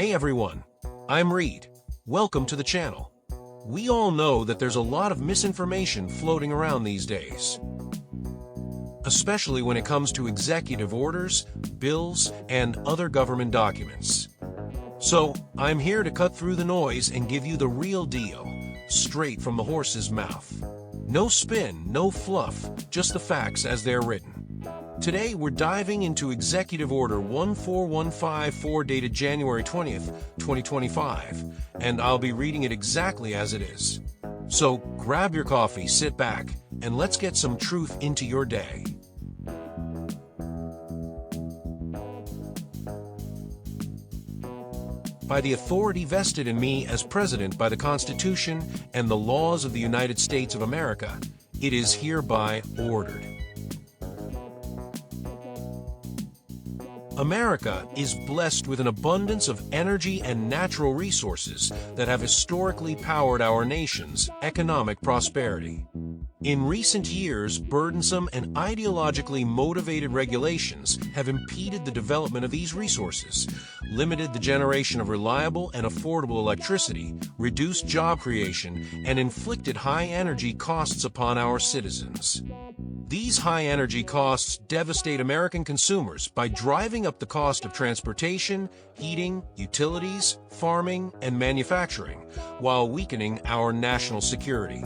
Hey everyone, I'm Reid. Welcome to the channel. We all know that there's a lot of misinformation floating around these days, especially when it comes to executive orders, bills, and other government documents. So, I'm here to cut through the noise and give you the real deal, straight from the horse's mouth. No spin, no fluff, just the facts as they're written. Today, we're diving into Executive Order 14154 dated January 20th, 2025, and I'll be reading it exactly as it is. So, grab your coffee, sit back, and let's get some truth into your day. By the authority vested in me as President by the Constitution and the laws of the United States of America, it is hereby ordered. America is blessed with an abundance of energy and natural resources that have historically powered our nation's economic prosperity. In recent years, burdensome and ideologically motivated regulations have impeded the development of these resources, limited the generation of reliable and affordable electricity, reduced job creation, and inflicted high energy costs upon our citizens. These high energy costs devastate American consumers by driving up the cost of transportation, heating, utilities, farming, and manufacturing, while weakening our national security.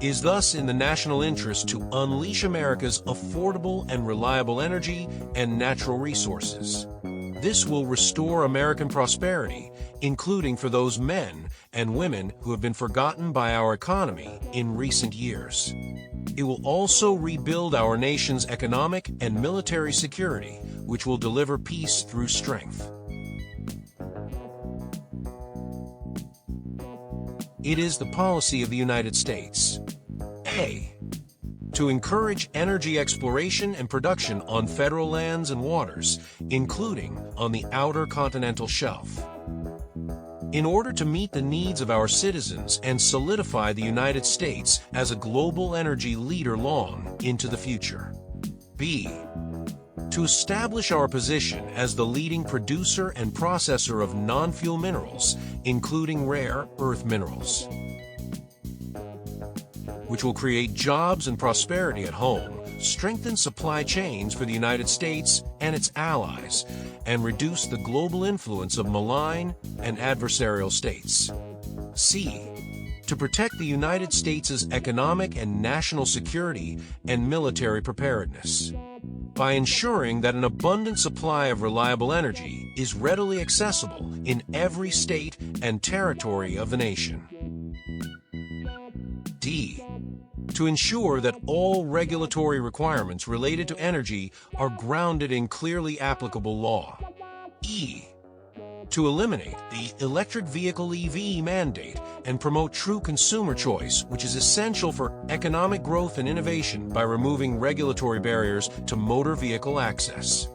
It is thus in the national interest to unleash America's affordable and reliable energy and natural resources. This will restore American prosperity, including for those men and women who have been forgotten by our economy in recent years. It will also rebuild our nation's economic and military security, which will deliver peace through strength. It is the policy of the United States. A. To encourage energy exploration and production on federal lands and waters, including on the outer continental shelf. In order to meet the needs of our citizens and solidify the United States as a global energy leader long into the future. B. To establish our position as the leading producer and processor of non-fuel minerals, including rare earth minerals, which will create jobs and prosperity at home, strengthen supply chains for the United States and its allies, and reduce the global influence of malign and adversarial states. C. To protect the United States' economic and national security and military preparedness, by ensuring that an abundant supply of reliable energy is readily accessible in every state and territory of the nation. D. To ensure that all regulatory requirements related to energy are grounded in clearly applicable law. E. To eliminate the electric vehicle EV mandate and promote true consumer choice, which is essential for economic growth and innovation by removing regulatory barriers to motor vehicle access.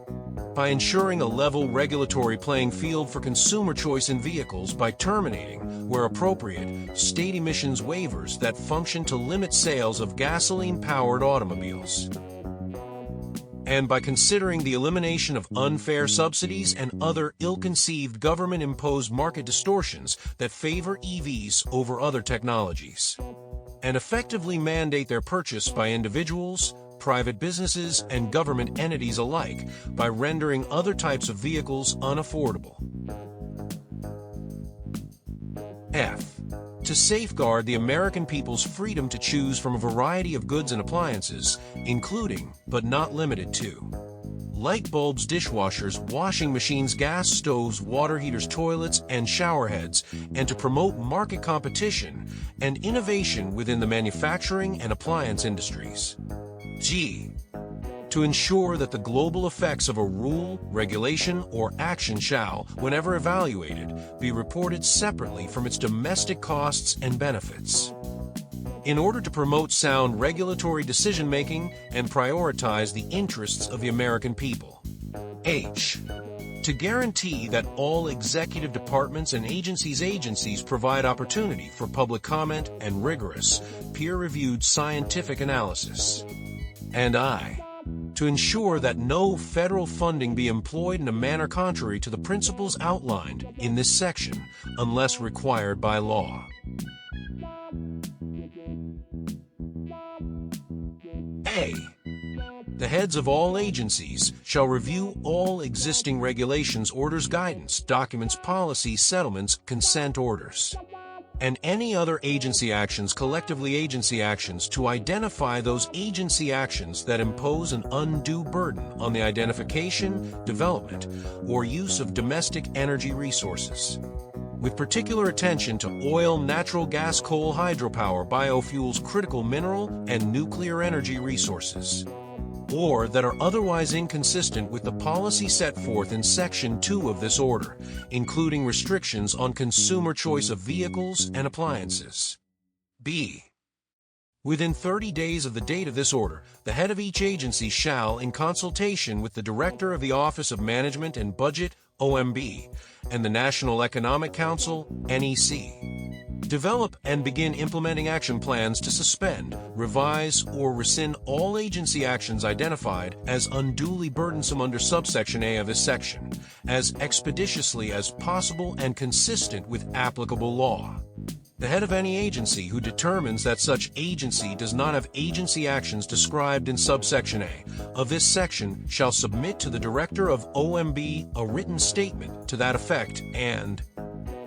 By ensuring a level regulatory playing field for consumer choice in vehicles by terminating, where appropriate, state emissions waivers that function to limit sales of gasoline-powered automobiles. And by considering the elimination of unfair subsidies and other ill-conceived government-imposed market distortions that favor EVs over other technologies, and effectively mandate their purchase by individuals, private businesses, and government entities alike by rendering other types of vehicles unaffordable. F. To safeguard the American people's freedom to choose from a variety of goods and appliances, including, but not limited to, light bulbs, dishwashers, washing machines, gas stoves, water heaters, toilets, and shower heads, and to promote market competition and innovation within the manufacturing and appliance industries. G. To ensure that the global effects of a rule, regulation, or action shall, whenever evaluated, be reported separately from its domestic costs and benefits, in order to promote sound regulatory decision-making and prioritize the interests of the American people. H. To guarantee that all executive departments and agencies provide opportunity for public comment and rigorous, peer-reviewed scientific analysis. And I. to ensure that no federal funding be employed in a manner contrary to the principles outlined in this section, unless required by law. A. The heads of all agencies shall review all existing regulations, orders, guidance, documents, policies, settlements, consent orders, and any other agency actions, collectively agency actions, to identify those agency actions that impose an undue burden on the identification, development, or use of domestic energy resources, with particular attention to oil, natural gas, coal, hydropower, biofuels, critical mineral, and nuclear energy resources, or that are otherwise inconsistent with the policy set forth in Section 2 of this order, including restrictions on consumer choice of vehicles and appliances. B. Within 30 days of the date of this order, the head of each agency shall, in consultation with the Director of the Office of Management and Budget, OMB, and the National Economic Council, NEC, develop and begin implementing action plans to suspend, revise, or rescind all agency actions identified as unduly burdensome under subsection A of this section, as expeditiously as possible and consistent with applicable law. The head of any agency who determines that such agency does not have agency actions described in subsection A of this section shall submit to the Director of OMB a written statement to that effect and,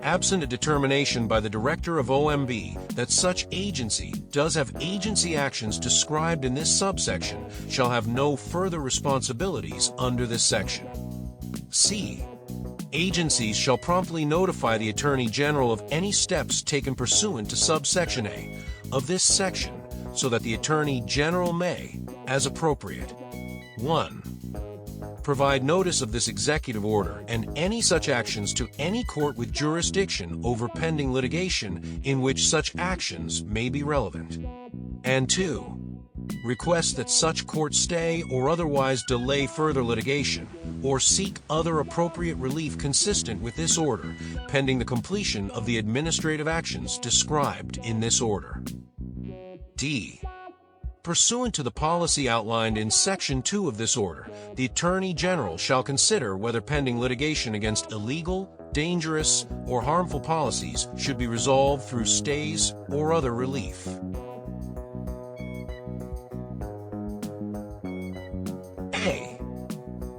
absent a determination by the Director of OMB that such agency does have agency actions described in this subsection, shall have no further responsibilities under this section. C. Agencies shall promptly notify the Attorney General of any steps taken pursuant to subsection A of this section, so that the Attorney General may, as appropriate, 1. Provide notice of this executive order and any such actions to any court with jurisdiction over pending litigation in which such actions may be relevant, and 2. Request that such court stay or otherwise delay further litigation, or seek other appropriate relief consistent with this order, pending the completion of the administrative actions described in this order. D. Pursuant to the policy outlined in Section 2 of this order, the Attorney General shall consider whether pending litigation against illegal, dangerous, or harmful policies should be resolved through stays or other relief. A.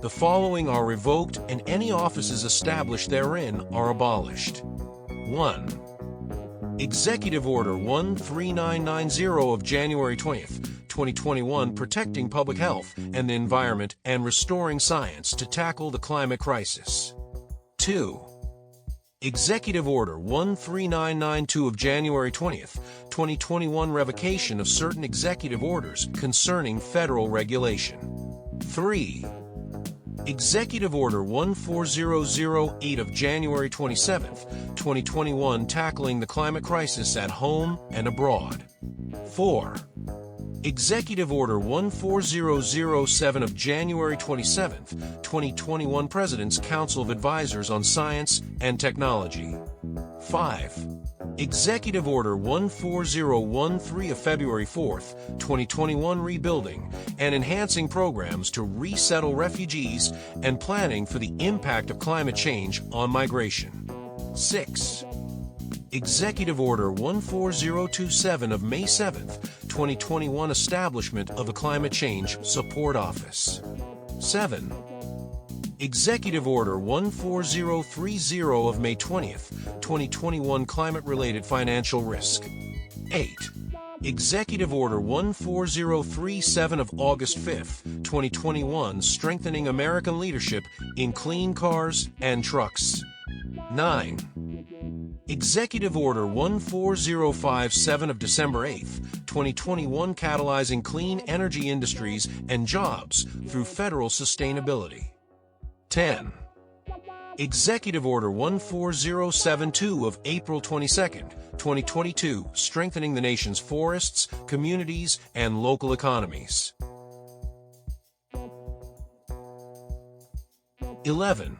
The following are revoked and any offices established therein are abolished. 1. Executive Order 13990 of January 20th, 2021 protecting public health and the environment and restoring science to tackle the climate crisis. 2. Executive Order 13992 of January 20th, 2021 revocation of certain executive orders concerning federal regulation. 3. Executive Order 14008 of January 27th, 2021 tackling the climate crisis at home and abroad. 4. Executive Order 14007 of January 27th, 2021 President's Council of Advisors on Science and Technology. 5. Executive Order 14013 of February 4th, 2021 rebuilding and enhancing programs to resettle refugees and planning for the impact of climate change on migration. 6. Executive Order 14027 of May 7th, 2021 establishment of a Climate Change Support Office. 7. Executive Order 14030 of May 20th, 2021 climate-related financial risk. 8. Executive Order 14037 of August 5th, 2021 strengthening American leadership in clean cars and trucks. 9. Executive Order 14057 of December 8th, 2021 catalyzing clean energy industries and jobs through federal sustainability. 10. Executive Order 14072 of April 22nd, 2022 strengthening the nation's forests, communities, and local economies. 11.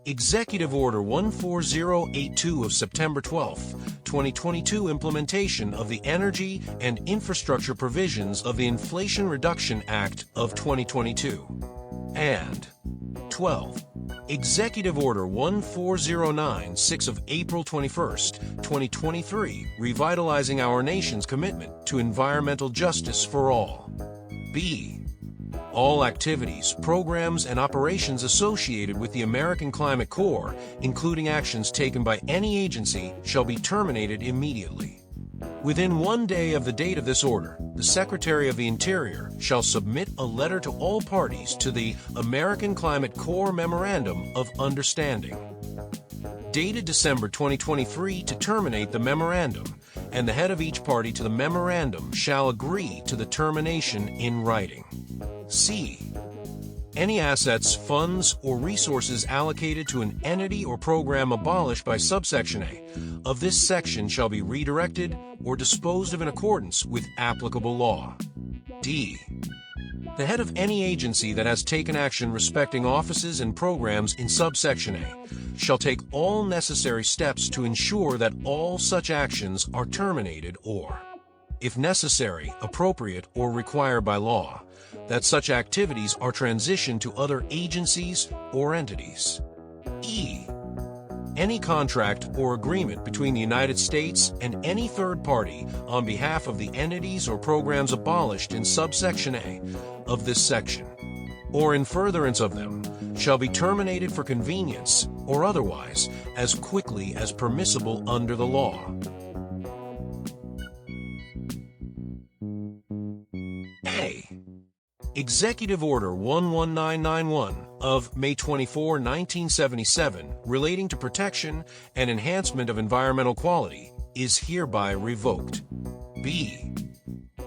Executive Order 14082 of September 12, 2022 implementation of the energy and infrastructure provisions of the Inflation Reduction Act of 2022. And 12. Executive Order 14096 of April 21, 2023, revitalizing our nation's commitment to environmental justice for all. B. All activities, programs, and operations associated with the American Climate Corps, including actions taken by any agency, shall be terminated immediately. Within 1 day of the date of this order, the Secretary of the Interior shall submit a letter to all parties to the American Climate Corps Memorandum of Understanding, dated December 2023, to terminate the memorandum, and the head of each party to the memorandum shall agree to the termination in writing. C. Any assets, funds, or resources allocated to an entity or program abolished by subsection A of this section shall be redirected or disposed of in accordance with applicable law. D. The head of any agency that has taken action respecting offices and programs in subsection A shall take all necessary steps to ensure that all such actions are terminated or, if necessary, appropriate, or required by law, that such activities are transitioned to other agencies or entities. E. Any contract or agreement between the United States and any third party on behalf of the entities or programs abolished in subsection A of this section, or in furtherance of them, shall be terminated for convenience or otherwise as quickly as permissible under the law. A. Executive Order 11991 of May 24, 1977, relating to protection and enhancement of environmental quality, is hereby revoked. B.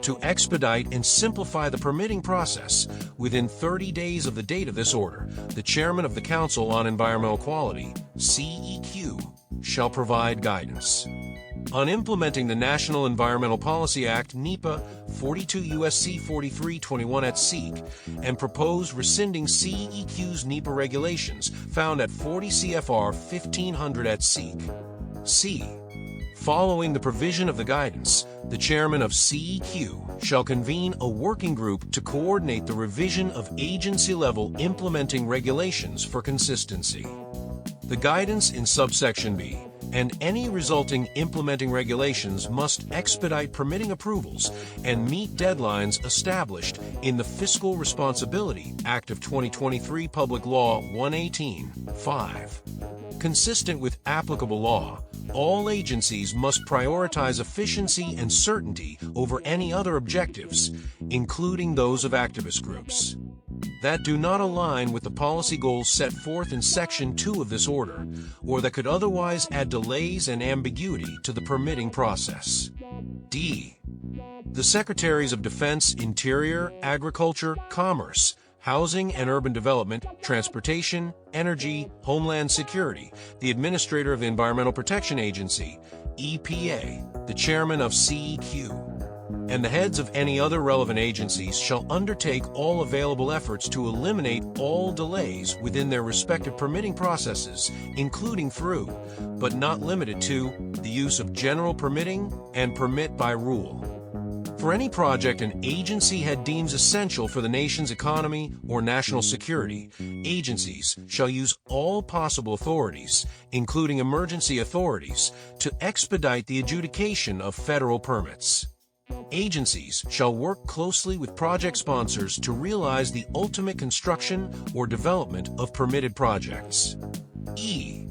To expedite and simplify the permitting process, within 30 days of the date of this order, the Chairman of the Council on Environmental Quality, CEQ, shall provide guidance on implementing the National Environmental Policy Act, NEPA, 42 U.S.C. 4321 at SEEK, and propose rescinding CEQ's NEPA regulations found at 40 CFR 1500 at SEEK. C. Following the provision of the guidance, the chairman of CEQ shall convene a working group to coordinate the revision of agency-level implementing regulations for consistency. The guidance in subsection B and any resulting implementing regulations must expedite permitting approvals and meet deadlines established in the Fiscal Responsibility Act of 2023 Public Law 118(5). Consistent with applicable law, all agencies must prioritize efficiency and certainty over any other objectives, including those of activist groups, that do not align with the policy goals set forth in Section 2 of this order, or that could otherwise add delays and ambiguity to the permitting process. D. The Secretaries of Defense, Interior, Agriculture, Commerce, Housing and Urban Development, Transportation, Energy, Homeland Security, the Administrator of the Environmental Protection Agency, EPA, the Chairman of CEQ, and the heads of any other relevant agencies shall undertake all available efforts to eliminate all delays within their respective permitting processes, including through, but not limited to, the use of general permitting and permit by rule. For any project an agency head deems essential for the nation's economy or national security, agencies shall use all possible authorities, including emergency authorities, to expedite the adjudication of federal permits. Agencies shall work closely with project sponsors to realize the ultimate construction or development of permitted projects. E.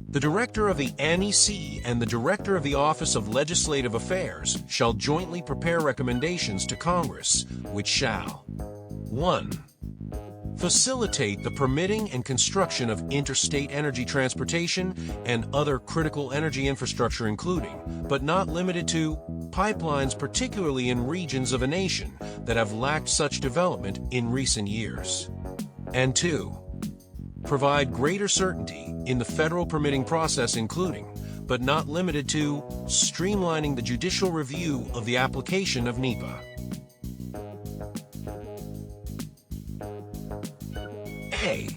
The Director of the NEC and the Director of the Office of Legislative Affairs shall jointly prepare recommendations to Congress, which shall 1. Facilitate the permitting and construction of interstate energy transportation and other critical energy infrastructure including, but not limited to, pipelines particularly in regions of a nation that have lacked such development in recent years. And 2. Provide greater certainty in the federal permitting process including, but not limited to, streamlining the judicial review of the application of NEPA. A.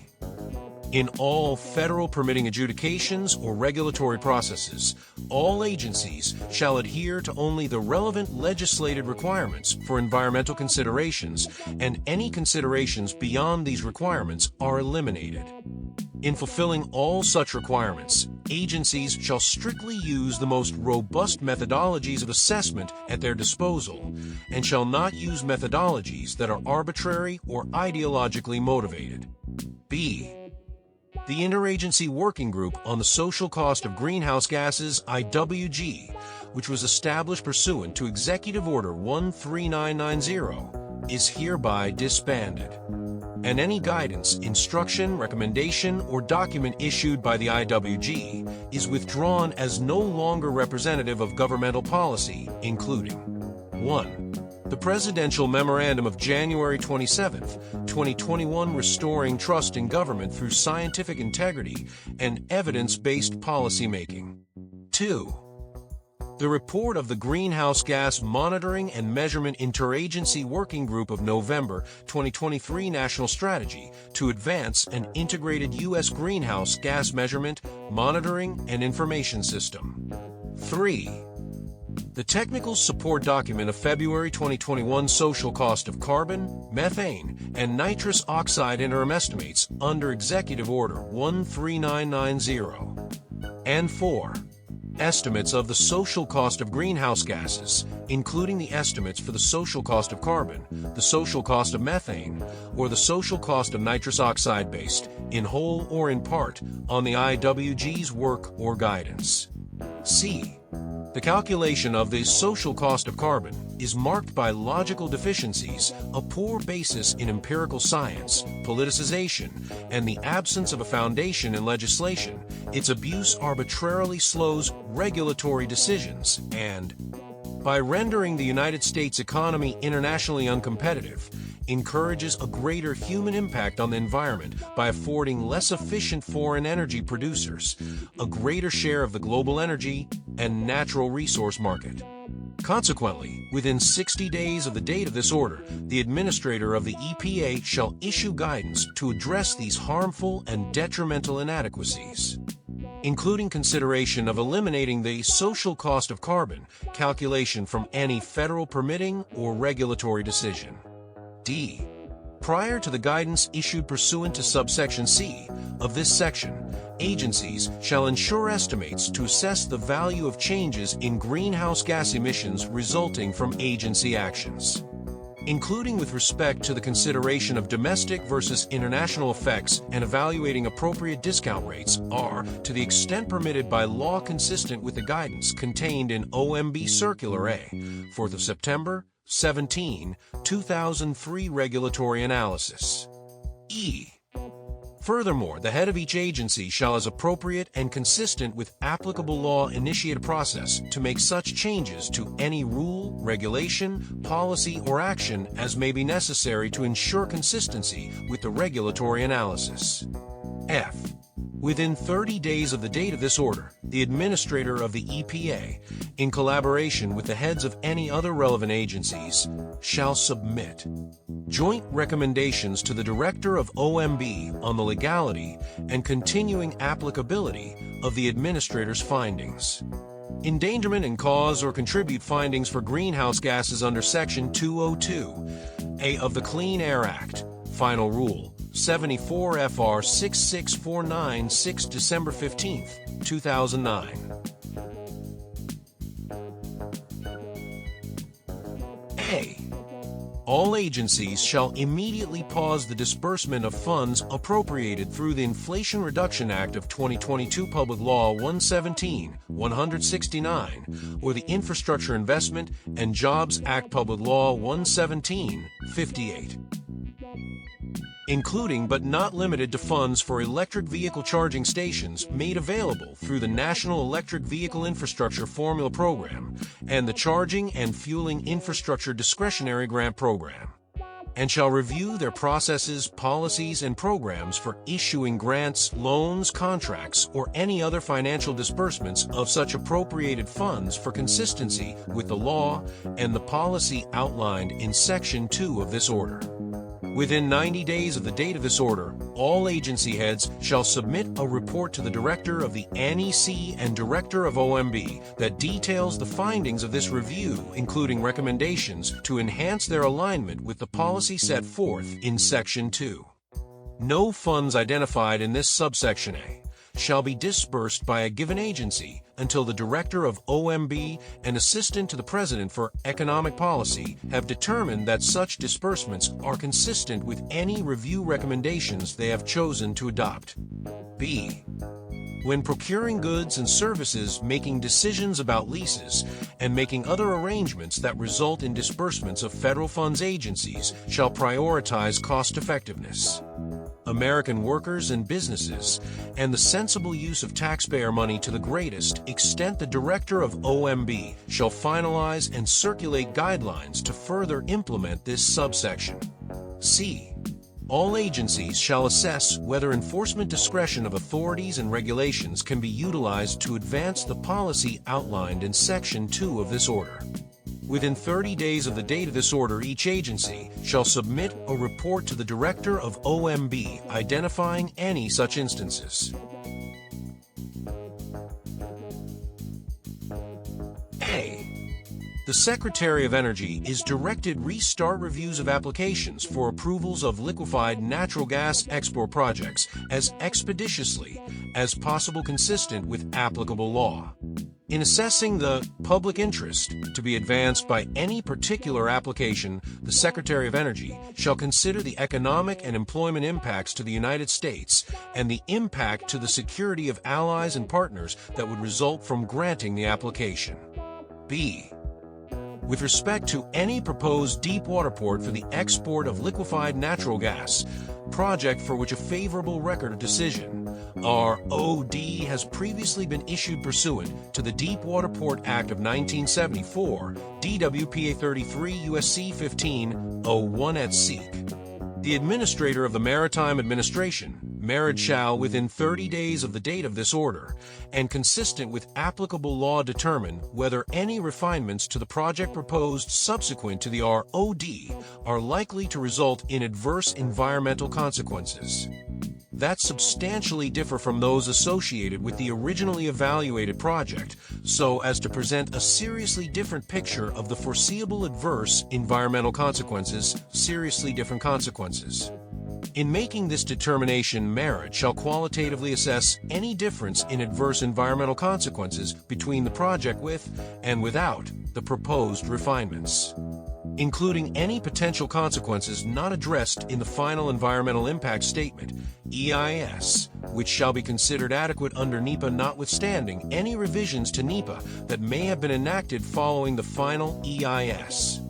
In all federal permitting adjudications or regulatory processes, all agencies shall adhere to only the relevant legislated requirements for environmental considerations, and any considerations beyond these requirements are eliminated. In fulfilling all such requirements, agencies shall strictly use the most robust methodologies of assessment at their disposal, and shall not use methodologies that are arbitrary or ideologically motivated. B. The Interagency Working Group on the Social Cost of Greenhouse Gases, IWG, which was established pursuant to Executive Order 13990, is hereby disbanded, and any guidance, instruction, recommendation, or document issued by the IWG is withdrawn as no longer representative of governmental policy, including 1. The Presidential Memorandum of January 27, 2021 Restoring Trust in Government Through Scientific Integrity and Evidence-Based Policymaking. 2. The report of the Greenhouse Gas Monitoring and Measurement Interagency Working Group of November 2023 National Strategy to Advance an Integrated U.S. Greenhouse Gas Measurement, Monitoring, and Information System. 3. The Technical Support Document of February 2021 Social Cost of Carbon, Methane, and Nitrous Oxide Interim Estimates under Executive Order 13990. And 4. Estimates of the social cost of greenhouse gases, including the estimates for the social cost of carbon, the social cost of methane, or the social cost of nitrous oxide based, in whole or in part, on the IWG's work or guidance. C. The calculation of the social cost of carbon is marked by logical deficiencies, a poor basis in empirical science, politicization, and the absence of a foundation in legislation. Its abuse arbitrarily slows regulatory decisions and, by rendering the United States economy internationally uncompetitive, encourages a greater human impact on the environment by affording less efficient foreign energy producers a greater share of the global energy and natural resource market. Consequently, within 60 days of the date of this order, the administrator of the EPA shall issue guidance to address these harmful and detrimental inadequacies, including consideration of eliminating the social cost of carbon calculation from any federal permitting or regulatory decision. D. Prior to the guidance issued pursuant to subsection C of this section, agencies shall ensure estimates to assess the value of changes in greenhouse gas emissions resulting from agency actions, including with respect to the consideration of domestic versus international effects and evaluating appropriate discount rates, are, to the extent permitted by law consistent with the guidance contained in OMB Circular A, 4th of September, 2003 Regulatory Analysis. E. Furthermore, the head of each agency shall, as appropriate and consistent with applicable law, initiate a process to make such changes to any rule, regulation, policy, or action as may be necessary to ensure consistency with the regulatory analysis. F. Within 30 days of the date of this order, the administrator of the EPA, in collaboration with the heads of any other relevant agencies, shall submit joint recommendations to the Director of OMB on the legality and continuing applicability of the administrator's findings. Endangerment and cause or contribute findings for greenhouse gases under Section 202A of the Clean Air Act, Final Rule 74 FR 66496, December 15, 2009. A. All agencies shall immediately pause the disbursement of funds appropriated through the Inflation Reduction Act of 2022 Public Law 117-169 or the Infrastructure Investment and Jobs Act Public Law 117-58. Including but not limited to funds for electric vehicle charging stations made available through the National Electric Vehicle Infrastructure Formula Program and the Charging and Fueling Infrastructure Discretionary Grant Program, and shall review their processes, policies, and programs for issuing grants, loans, contracts, or any other financial disbursements of such appropriated funds for consistency with the law and the policy outlined in Section 2 of this order. Within 90 days of the date of this order, all agency heads shall submit a report to the Director of the NEC and Director of OMB that details the findings of this review, including recommendations to enhance their alignment with the policy set forth in Section 2. No funds identified in this subsection A shall be disbursed by a given agency until the Director of OMB and Assistant to the President for Economic Policy have determined that such disbursements are consistent with any review recommendations they have chosen to adopt. B. When procuring goods and services, making decisions about leases, and making other arrangements that result in disbursements of federal funds, agencies shall prioritize cost-effectiveness, American workers and businesses, and the sensible use of taxpayer money to the greatest extent. The Director of OMB shall finalize and circulate guidelines to further implement this subsection. C. All agencies shall assess whether enforcement discretion of authorities and regulations can be utilized to advance the policy outlined in Section 2 of this order. Within 30 days of the date of this order, each agency shall submit a report to the Director of OMB identifying any such instances. A. The Secretary of Energy is directed restart reviews of applications for approvals of liquefied natural gas export projects as expeditiously as possible, consistent with applicable law. In assessing the public interest to be advanced by any particular application, the Secretary of Energy shall consider the economic and employment impacts to the United States and the impact to the security of allies and partners that would result from granting the application. B. With respect to any proposed deep-water port for the export of liquefied natural gas project for which a favorable record of decision, ROD, has previously been issued pursuant to the Deepwater Port Act of 1974, DWPA 33 U.S.C. 1501 et seq. The Administrator of the Maritime Administration, MARAD, shall, within 30 days of the date of this order, and consistent with applicable law, determine whether any refinements to the project proposed subsequent to the ROD are likely to result in adverse environmental consequences that substantially differ from those associated with the originally evaluated project, so as to present a seriously different picture of the foreseeable adverse environmental consequences, seriously different consequences. In making this determination, MARAD shall qualitatively assess any difference in adverse environmental consequences between the project with and without the proposed refinements, including any potential consequences not addressed in the final environmental impact statement, EIS, which shall be considered adequate under NEPA, notwithstanding any revisions to NEPA that may have been enacted following the final EIS.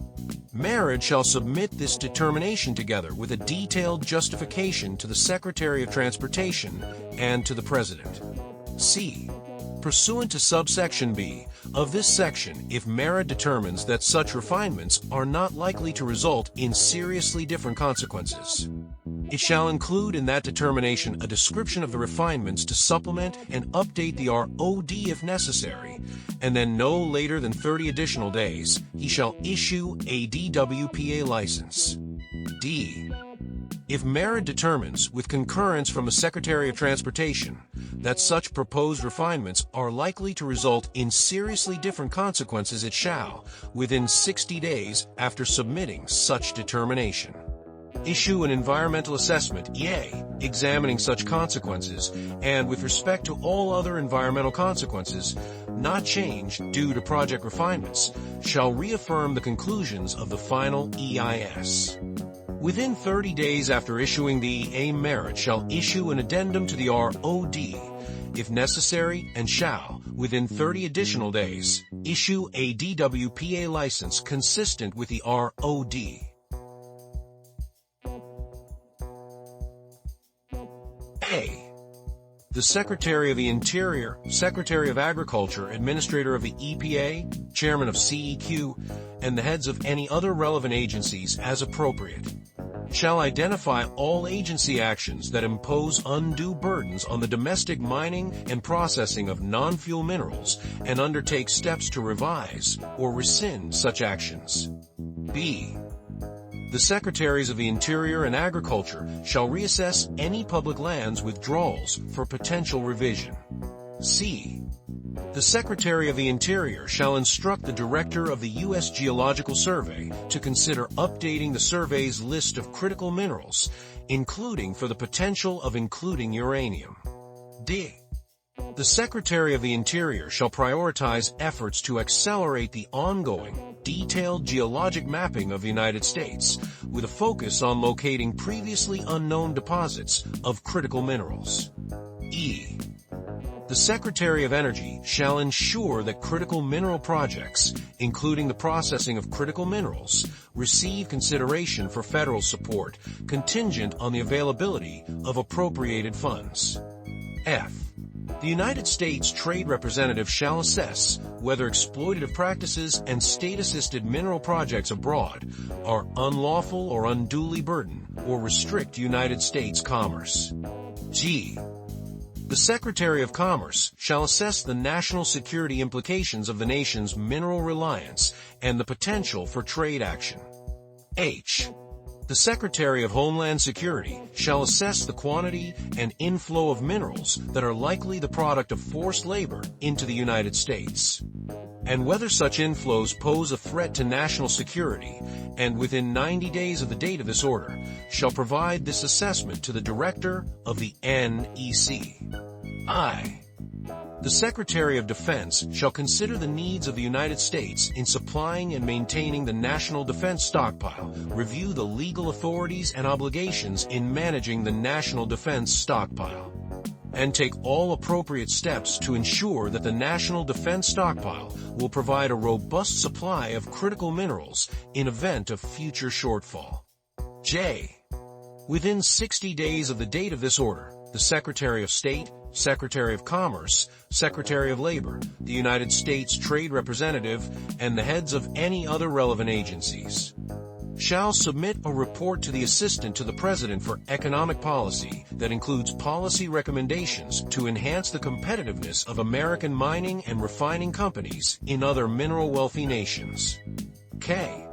MARAD shall submit this determination together with a detailed justification to the Secretary of Transportation and to the President. C. Pursuant to subsection B of this section, if MARAD determines that such refinements are not likely to result in seriously different consequences, it shall include in that determination a description of the refinements to supplement and update the ROD if necessary, and then no later than 30 additional days, he shall issue a DWPA license. D. If MARAD determines, with concurrence from the Secretary of Transportation, that such proposed refinements are likely to result in seriously different consequences, it shall, within 60 days after submitting such determination, issue an environmental assessment, EA, examining such consequences, and with respect to all other environmental consequences not changed due to project refinements, shall reaffirm the conclusions of the final EIS. Within 30 days after issuing the EA, MARAD shall issue an addendum to the ROD, if necessary, and shall, within 30 additional days, issue a DWPA license consistent with the ROD. A. The Secretary of the Interior, Secretary of Agriculture, Administrator of the EPA, Chairman of CEQ, and the heads of any other relevant agencies as appropriate, shall identify all agency actions that impose undue burdens on the domestic mining and processing of non-fuel minerals and undertake steps to revise or rescind such actions. B. The Secretaries of the Interior and Agriculture shall reassess any public lands withdrawals for potential revision. C. The Secretary of the Interior shall instruct the Director of the U.S. Geological Survey to consider updating the survey's list of critical minerals, including for the potential of including uranium. D. The Secretary of the Interior shall prioritize efforts to accelerate the ongoing, detailed geologic mapping of the United States, with a focus on locating previously unknown deposits of critical minerals. E. The Secretary of Energy shall ensure that critical mineral projects, including the processing of critical minerals, receive consideration for federal support, contingent on the availability of appropriated funds. F. The United States Trade Representative shall assess whether exploitative practices and state-assisted mineral projects abroad are unlawful or unduly burden or restrict United States commerce. G. The Secretary of Commerce shall assess the national security implications of the nation's mineral reliance and the potential for trade action. H. The Secretary of Homeland Security shall assess the quantity and inflow of minerals that are likely the product of forced labor into the United States, and whether such inflows pose a threat to national security, and within 90 days of the date of this order, shall provide this assessment to the Director of the NEC. I. The Secretary of Defense shall consider the needs of the United States in supplying and maintaining the national defense stockpile, review the legal authorities and obligations in managing the national defense stockpile, and take all appropriate steps to ensure that the national defense stockpile will provide a robust supply of critical minerals in event of future shortfall. J. Within 60 days of the date of this order, the Secretary of State, Secretary of Commerce, Secretary of Labor, the United States Trade Representative, and the heads of any other relevant agencies shall submit a report to the Assistant to the President for Economic Policy that includes policy recommendations to enhance the competitiveness of American mining and refining companies in other mineral-wealthy nations. K.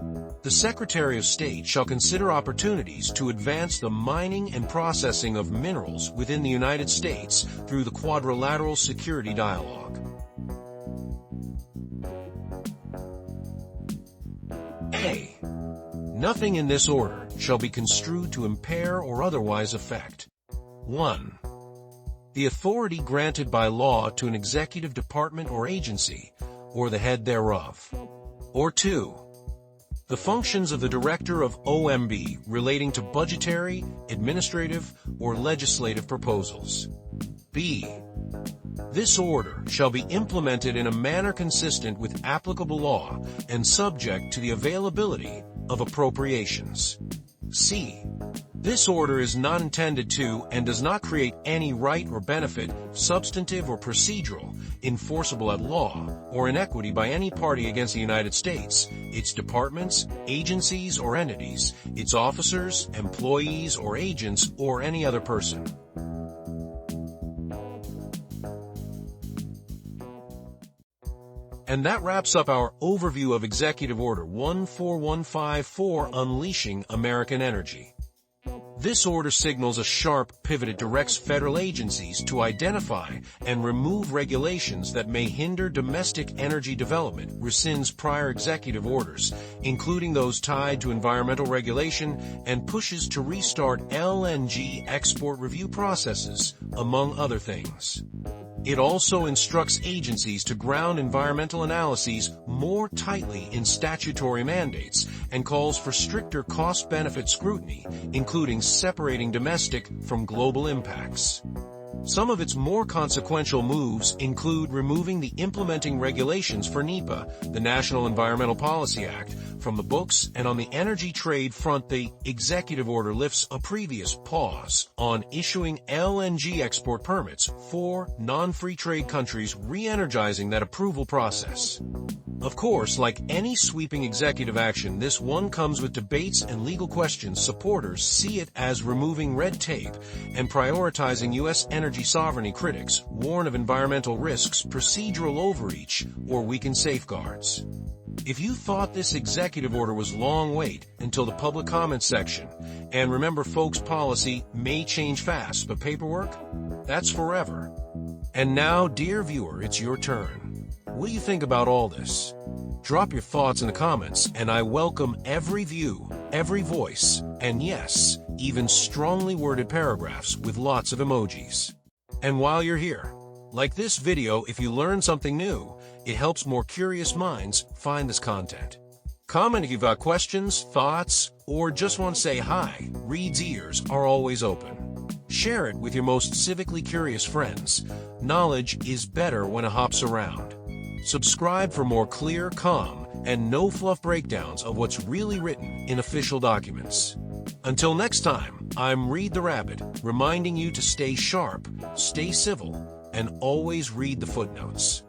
The Secretary of State shall consider opportunities to advance the mining and processing of minerals within the United States through the Quadrilateral Security Dialogue. A. Nothing in this order shall be construed to impair or otherwise affect 1. The authority granted by law to an executive department or agency, or the head thereof, or 2. The functions of the Director of OMB relating to budgetary, administrative, or legislative proposals. B. This order shall be implemented in a manner consistent with applicable law and subject to the availability of appropriations. C. This order is not intended to and does not create any right or benefit, substantive or procedural, enforceable at law, or in equity by any party against the United States, its departments, agencies, or entities, its officers, employees, or agents, or any other person. And that wraps up our overview of Executive Order 14154, Unleashing American Energy. This order signals a sharp pivot. It directs federal agencies to identify and remove regulations that may hinder domestic energy development, rescinds prior executive orders, including those tied to environmental regulation, and pushes to restart LNG export review processes, among other things. It also instructs agencies to ground environmental analyses more tightly in statutory mandates and calls for stricter cost-benefit scrutiny, including separating domestic from global impacts. Some of its more consequential moves include removing the implementing regulations for NEPA, the National Environmental Policy Act, from the books, and on the energy trade front, the executive order lifts a previous pause on issuing LNG export permits for non-free trade countries, re-energizing that approval process. Of course, like any sweeping executive action, this one comes with debates and legal questions. Supporters see it as removing red tape and prioritizing U.S. energy sovereignty. Critics warn of environmental risks, procedural overreach, or weakened safeguards. If you thought this executive order was long, wait until the public comment section. And remember, folks, policy may change fast, but paperwork? That's forever. And now, dear viewer, it's your turn. What do you think about all this? Drop your thoughts in the comments, and I welcome every view, every voice, and yes, even strongly worded paragraphs with lots of emojis. And while you're here, like this video if you learn something new. It helps more curious minds find this content. Comment if you've got questions, thoughts, or just want to say hi. Reid's ears are always open. Share it with your most civically curious friends. Knowledge is better when it hops around. Subscribe for more clear, calm, and no-fluff breakdowns of what's really written in official documents. Until next time, I'm Reid the Rabbit, reminding you to stay sharp, stay civil, and always read the footnotes.